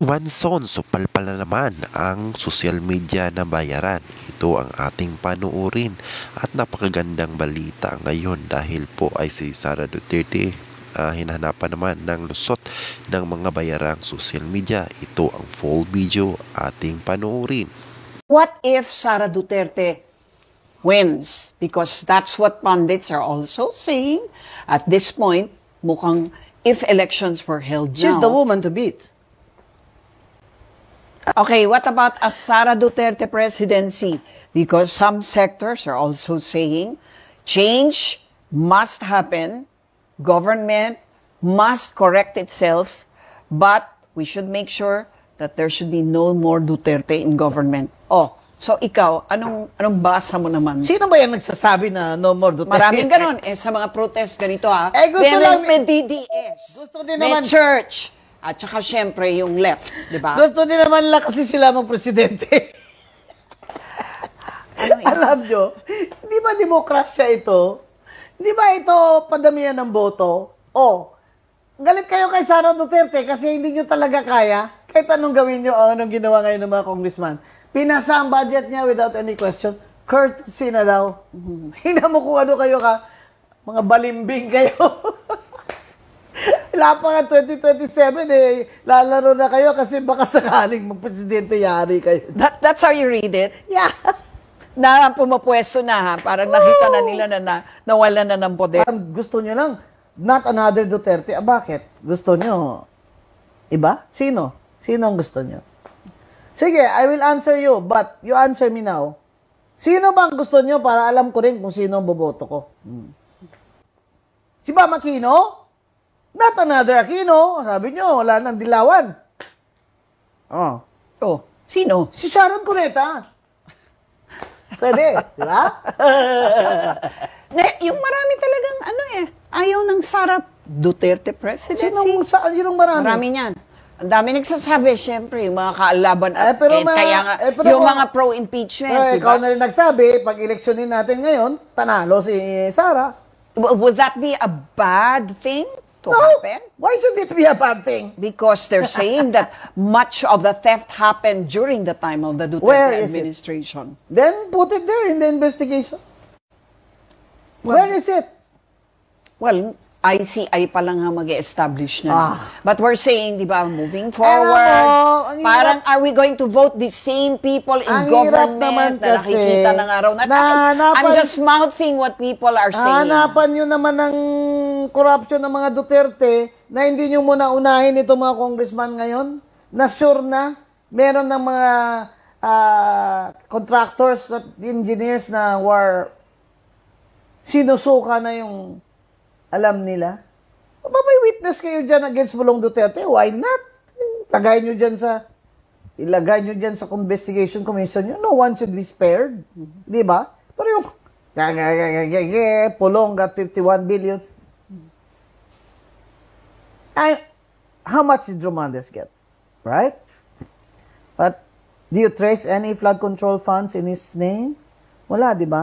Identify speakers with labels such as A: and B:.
A: Wanson, supalpal na naman ang social media na bayaran. Ito ang ating panuurin at napakagandang balita ngayon dahil po ay si Sara Duterte hinahanapan naman ng lusot ng mga bayarang social media. Ito ang full video ating panuurin.
B: What if Sara Duterte wins? Because that's what pundits are also saying. At this point, mukhang if elections were held
C: She's
B: now,
C: the woman to beat.
B: Okay, what about a Sara Duterte presidency? Because some sectors are also saying change must happen, government must correct itself, but we should make sure that there should be no more Duterte in government. Oh, so ikaw, anong basa mo naman?
C: Sino ba yung nagsasabi na no more Duterte?
B: Maraming ganon. Sa mga protest, ganito
C: gusto lang,
B: may DDS,
C: gusto din
B: may
C: naman,
B: church, at saka syempre yung left, di ba?
C: gusto din naman lang kasi sila mong presidente. Alam nyo, hindi ba demokrasya ito? Hindi ba ito padamihan ng boto? Galit kayo kay Sara Duterte kasi hindi nyo talaga kaya. Kahit anong gawin nyo, anong ginawa ngayon ng mga congressman. Pinasa ang budget niya without any question. Courtesy na daw. Hina mo kung ano kayo ka. Mga balimbing kayo. Wala pa nga 2027 lalaro na kayo kasi baka sakaling magpresidente yari kayo.
B: That's how you read it?
C: Yeah.
B: Na pumapwesto na parang nakita na nila na nawala na ng poder.
C: Gusto nyo lang, not another Duterte. Bakit? Gusto nyo iba? Sino? Sino ang gusto nyo? Sige, I will answer you, but you answer me now. Sino bang gusto nyo para alam ko rin kung sino ang boboto ko? Si Bam Aquino? Not another Aquino. Sabi nyo, wala nang dilawan.
B: Sino?
C: Si Sharon Cuneta. Pwede, di ba?
B: Yung marami talagang ayaw ng Sara Duterte presidency.
C: Sinong marami?
B: Marami niyan. Ang dami nagsasabi, syempre, yung mga kaalaban.
C: Pero
B: yung mga pro-impeachment.
C: Ikaw na rin nagsabi, pag eleksyonin natin ngayon, panalo si Sara.
B: Would that be a bad thing to happen?
C: Why should it be a bad thing?
B: Because they're saying that much of the theft happened during the time of the Duterte administration.
C: Then put it there in the investigation. Where is it?
B: Well, ICI pa lang mag-establish na. But we're saying, di ba, moving forward, parang are we going to vote the same people in government na nakikita ng araw na? I'm just mouthing what people are saying.
C: Hanapan nyo naman ng corruption ng mga Duterte na hindi nyo muna unahin itong mga congressman ngayon na sure na meron ng mga contractors at engineers na were sinusuka na yung alam nila. May witness kayo dyan against Bulong Duterte. Why not? Ilagay nyo dyan sa investigation commission nyo. No one should be spared. Di ba? Pero yung Pulong got 51 billion. How much did Romualdez get? Right? But do you trace any flood control funds in his name? Wala, di ba?